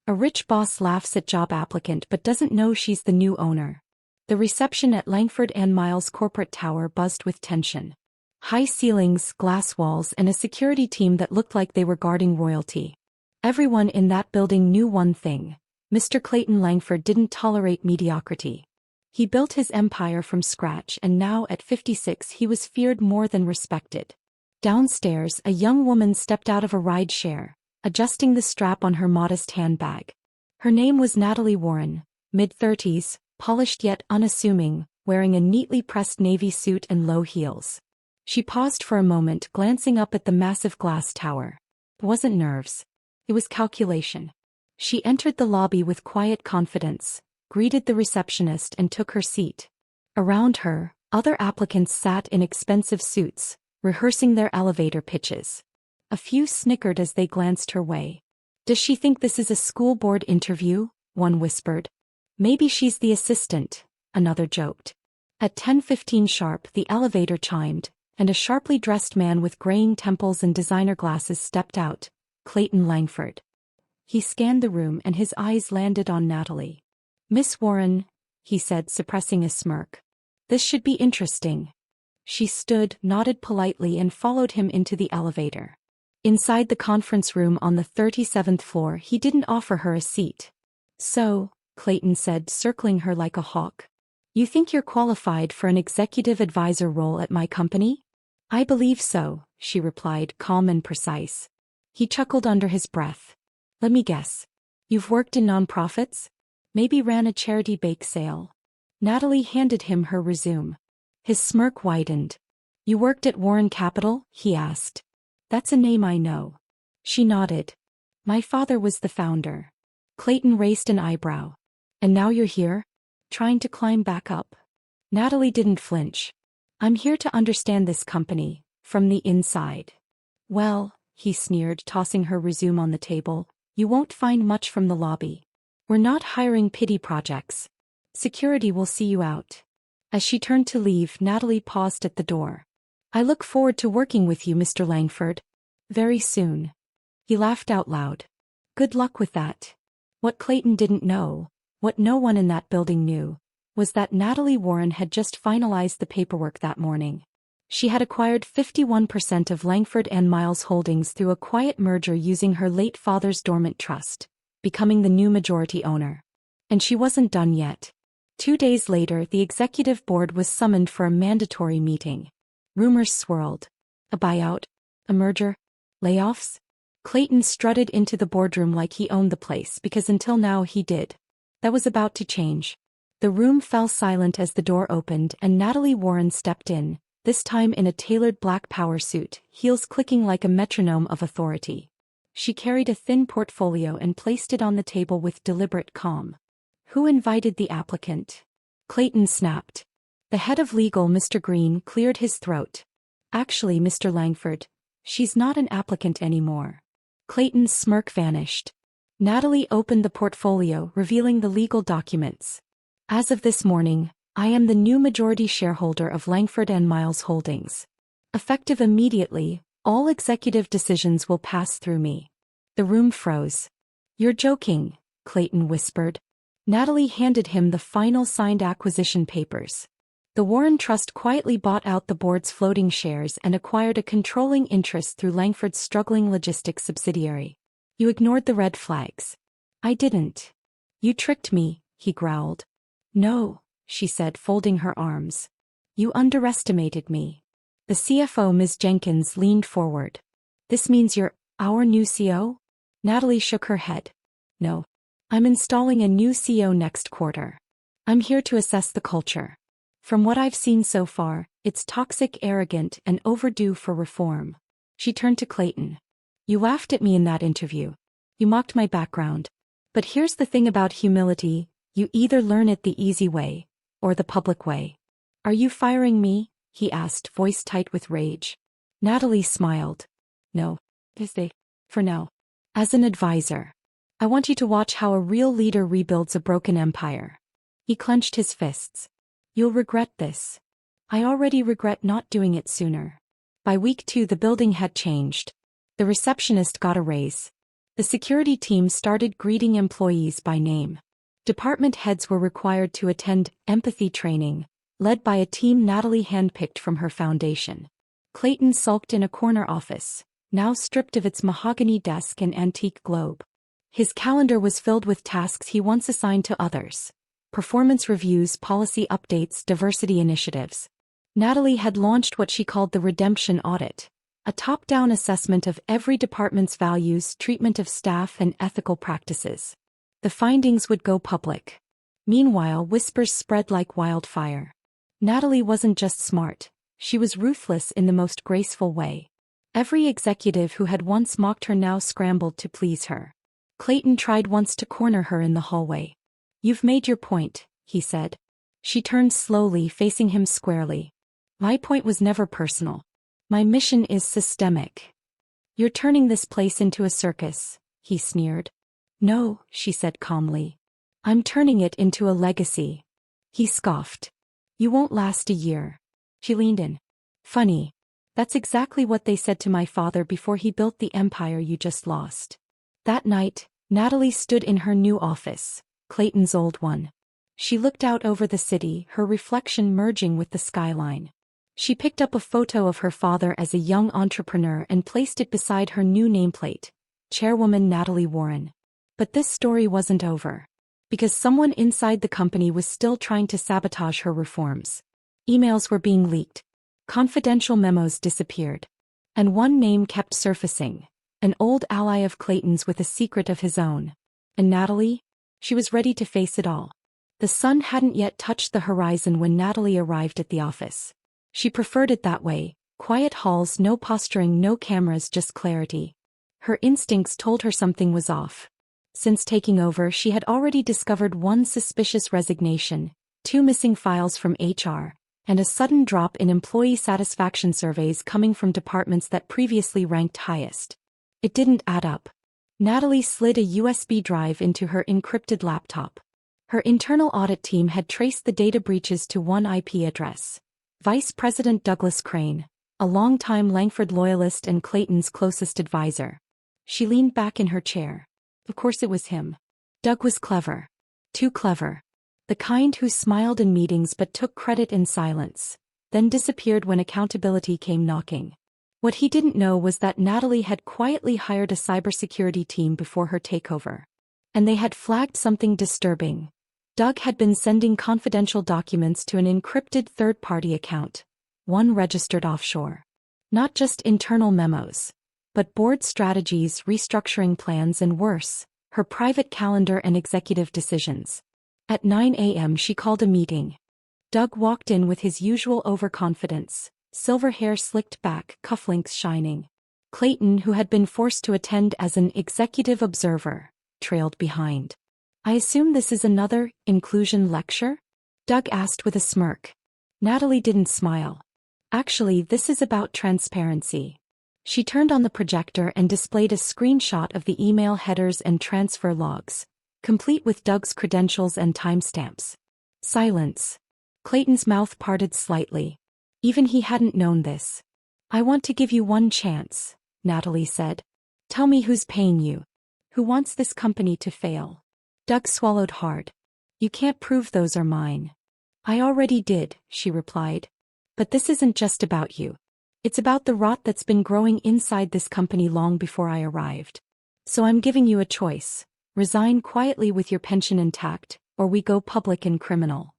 A rich boss laughs at job applicant but doesn't know she's the new owner. The reception at Langford and Miles corporate tower buzzed with tension. High ceilings, glass walls, and a security team that looked like they were guarding royalty. Everyone in that building knew one thing: Mr. Clayton Langford didn't tolerate mediocrity. He built his empire from scratch, and now at 56 he was feared more than respected. Downstairs, a young woman stepped out of a ride share, adjusting the strap on her modest handbag. Her name was Natalie Warren, mid-30s, polished yet unassuming, wearing a neatly pressed navy suit and low heels. She paused for a moment, glancing up at the massive glass tower. It wasn't nerves. It was calculation. She entered the lobby with quiet confidence, greeted the receptionist and took her seat. Around her, other applicants sat in expensive suits, rehearsing their elevator pitches. A few snickered as they glanced her way. "Does she think this is a school board interview?" one whispered. "Maybe she's the assistant," another joked. At 10:15 sharp the elevator chimed, and a sharply dressed man with graying temples and designer glasses stepped out, Clayton Langford. He scanned the room and his eyes landed on Natalie. "Miss Warren," he said, suppressing a smirk. "This should be interesting." She stood, nodded politely and followed him into the elevator. Inside the conference room on the 37th floor he didn't offer her a seat. "So," Clayton said, circling her like a hawk, "you think you're qualified for an executive advisor role at my company?" "I believe so," she replied, calm and precise. He chuckled under his breath. "Let me guess. You've worked in nonprofits? Maybe ran a charity bake sale?" Natalie handed him her resume. His smirk widened. "You worked at Warren Capital?" he asked. "That's a name I know." She nodded. "My father was the founder." Clayton raised an eyebrow. "And now you're here? Trying to climb back up?" Natalie didn't flinch. "I'm here to understand this company, from the inside." "Well," he sneered, tossing her resume on the table, "you won't find much from the lobby. We're not hiring pity projects. Security will see you out." As she turned to leave, Natalie paused at the door. "I look forward to working with you, Mr. Langford. Very soon." He laughed out loud. "Good luck with that." What Clayton didn't know, what no one in that building knew, was that Natalie Warren had just finalized the paperwork that morning. She had acquired 51% of Langford and Miles Holdings through a quiet merger using her late father's dormant trust, becoming the new majority owner. And she wasn't done yet. 2 days later, the executive board was summoned for a mandatory meeting. Rumors swirled. A buyout? A merger? Layoffs? Clayton strutted into the boardroom like he owned the place because until now he did. That was about to change. The room fell silent as the door opened and Natalie Warren stepped in, this time in a tailored black power suit, heels clicking like a metronome of authority. She carried a thin portfolio and placed it on the table with deliberate calm. "Who invited the applicant?" Clayton snapped. The head of legal, Mr. Green, cleared his throat. "Actually, Mr. Langford, she's not an applicant anymore." Clayton's smirk vanished. Natalie opened the portfolio, revealing the legal documents. "As of this morning, I am the new majority shareholder of Langford and Miles Holdings. Effective immediately, all executive decisions will pass through me." The room froze. "You're joking," Clayton whispered. Natalie handed him the final signed acquisition papers. The Warren Trust quietly bought out the board's floating shares and acquired a controlling interest through Langford's struggling logistics subsidiary. "You ignored the red flags." "I didn't." "You tricked me," he growled. "No," she said, folding her arms. "You underestimated me." The CFO, Ms. Jenkins, leaned forward. "This means you're our new CEO?" Natalie shook her head. "No. I'm installing a new CEO next quarter. I'm here to assess the culture. From what I've seen so far, it's toxic, arrogant, and overdue for reform." She turned to Clayton. "You laughed at me in that interview. You mocked my background. But here's the thing about humility, you either learn it the easy way, or the public way." "Are you firing me?" he asked, voice tight with rage. Natalie smiled. "No. For now. As an advisor. I want you to watch how a real leader rebuilds a broken empire." He clenched his fists. "You'll regret this." "I already regret not doing it sooner." By week 2 the building had changed. The receptionist got a raise. The security team started greeting employees by name. Department heads were required to attend empathy training, led by a team Natalie handpicked from her foundation. Clayton sulked in a corner office, now stripped of its mahogany desk and antique globe. His calendar was filled with tasks he once assigned to others: performance reviews, policy updates, diversity initiatives. Natalie had launched what she called the redemption audit, a top-down assessment of every department's values, treatment of staff, and ethical practices. The findings would go public. Meanwhile, whispers spread like wildfire. Natalie wasn't just smart, she was ruthless in the most graceful way. Every executive who had once mocked her now scrambled to please her. Clayton tried once to corner her in the hallway. "You've made your point," he said. She turned slowly, facing him squarely. "My point was never personal. My mission is systemic." "You're turning this place into a circus," he sneered. "No," she said calmly. "I'm turning it into a legacy." He scoffed. "You won't last a year." She leaned in. "Funny. That's exactly what they said to my father before he built the empire you just lost." That night, Natalie stood in her new office, Clayton's old one. She looked out over the city, her reflection merging with the skyline. She picked up a photo of her father as a young entrepreneur and placed it beside her new nameplate, Chairwoman Natalie Warren. But this story wasn't over. Because someone inside the company was still trying to sabotage her reforms. Emails were being leaked. Confidential memos disappeared. And one name kept surfacing: an old ally of Clayton's with a secret of his own. And Natalie? She was ready to face it all. The sun hadn't yet touched the horizon when Natalie arrived at the office. She preferred it that way: quiet halls, no posturing, no cameras, just clarity. Her instincts told her something was off. Since taking over, she had already discovered one suspicious resignation, 2 missing files from HR, and a sudden drop in employee satisfaction surveys coming from departments that previously ranked highest. It didn't add up. Natalie slid a USB drive into her encrypted laptop. Her internal audit team had traced the data breaches to one IP address. Vice President Douglas Crane, a longtime Langford loyalist and Clayton's closest advisor. She leaned back in her chair. Of course it was him. Doug was clever. Too clever. The kind who smiled in meetings but took credit in silence, then disappeared when accountability came knocking. What he didn't know was that Natalie had quietly hired a cybersecurity team before her takeover. And they had flagged something disturbing. Doug had been sending confidential documents to an encrypted third-party account, one registered offshore. Not just internal memos, but board strategies, restructuring plans, and worse, her private calendar and executive decisions. At 9 a.m. she called a meeting. Doug walked in with his usual overconfidence, silver hair slicked back, cufflinks shining. Clayton, who had been forced to attend as an executive observer, trailed behind. "I assume this is another inclusion lecture?" Doug asked with a smirk. Natalie didn't smile. "Actually, this is about transparency." She turned on the projector and displayed a screenshot of the email headers and transfer logs, complete with Doug's credentials and timestamps. Silence. Clayton's mouth parted slightly. Even he hadn't known this. "I want to give you one chance," Natalie said. "Tell me who's paying you. Who wants this company to fail?" Doug swallowed hard. "You can't prove those are mine." "I already did," she replied. "But this isn't just about you. It's about the rot that's been growing inside this company long before I arrived. So I'm giving you a choice. Resign quietly with your pension intact, or we go public and criminal."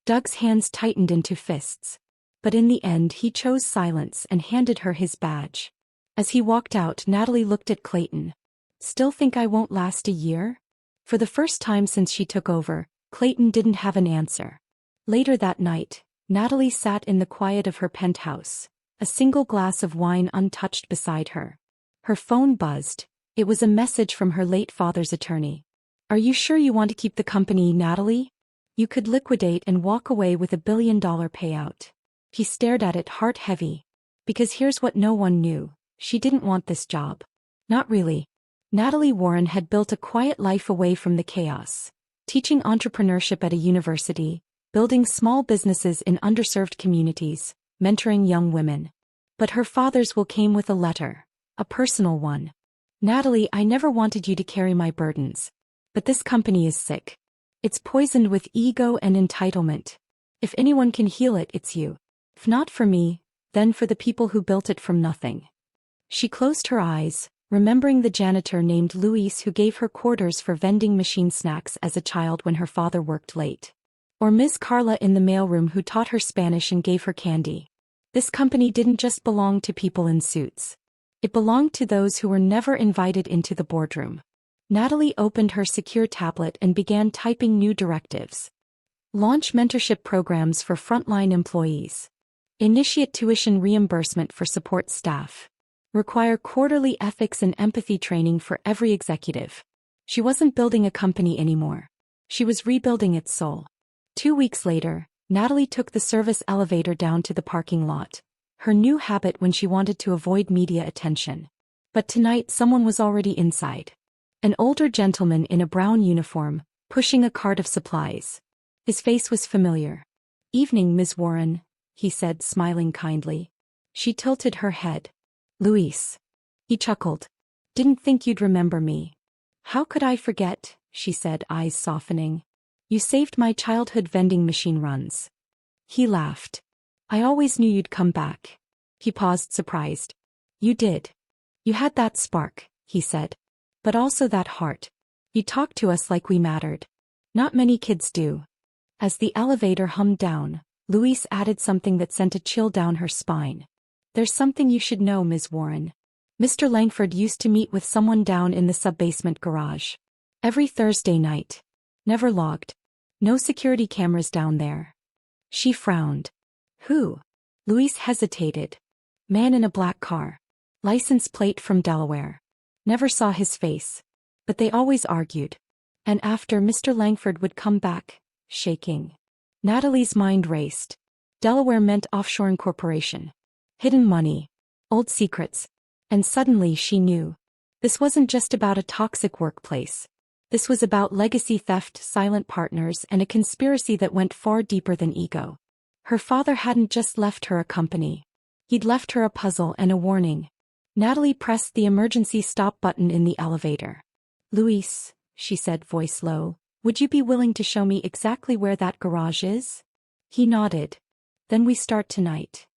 Doug's hands tightened into fists. But in the end he chose silence and handed her his badge. As he walked out, Natalie looked at Clayton. "Still think I won't last a year?" For the first time since she took over, Clayton didn't have an answer. Later that night, Natalie sat in the quiet of her penthouse, a single glass of wine untouched beside her. Her phone buzzed. It was a message from her late father's attorney. "Are you sure you want to keep the company, Natalie? You could liquidate and walk away with $1 billion payout." He stared at it, heart heavy. Because here's what no one knew: she didn't want this job. Not really. Natalie Warren had built a quiet life away from the chaos, teaching entrepreneurship at a university, building small businesses in underserved communities, mentoring young women. But her father's will came with a letter, a personal one. Natalie, I never wanted you to carry my burdens. But this company is sick. It's poisoned with ego and entitlement. If anyone can heal it, it's you. If not for me, then for the people who built it from nothing. She closed her eyes, remembering the janitor named Luis who gave her quarters for vending machine snacks as a child when her father worked late. Or Ms. Carla in the mailroom who taught her Spanish and gave her candy. This company didn't just belong to people in suits. It belonged to those who were never invited into the boardroom. Natalie opened her secure tablet and began typing new directives. Launch mentorship programs for frontline employees. Initiate tuition reimbursement for support staff. Require quarterly ethics and empathy training for every executive. She wasn't building a company anymore. She was rebuilding its soul. 2 weeks later, Natalie took the service elevator down to the parking lot, her new habit when she wanted to avoid media attention. But tonight someone was already inside. An older gentleman in a brown uniform, pushing a cart of supplies. His face was familiar. "Evening, Ms. Warren," he said, smiling kindly. She tilted her head. "Luis." He chuckled. "Didn't think you'd remember me." "How could I forget?" she said, eyes softening. "You saved my childhood vending machine runs." He laughed. "I always knew you'd come back." He paused, surprised. "You did. You had that spark," he said. "But also that heart. You talked to us like we mattered. Not many kids do." As the elevator hummed down, Luis added something that sent a chill down her spine. "There's something you should know, Ms. Warren. Mr. Langford used to meet with someone down in the sub-basement garage. Every Thursday night. Never logged. No security cameras down there." She frowned. "Who?" Luis hesitated. "Man in a black car. License plate from Delaware. Never saw his face. But they always argued. And after Mr. Langford would come back, shaking." Natalie's mind raced. Delaware meant offshore incorporation. Hidden money. Old secrets. And suddenly she knew. This wasn't just about a toxic workplace. This was about legacy theft, silent partners, and a conspiracy that went far deeper than ego. Her father hadn't just left her a company. He'd left her a puzzle and a warning. Natalie pressed the emergency stop button in the elevator. "Luis," she said, voice low, "would you be willing to show me exactly where that garage is?" He nodded. "Then we start tonight."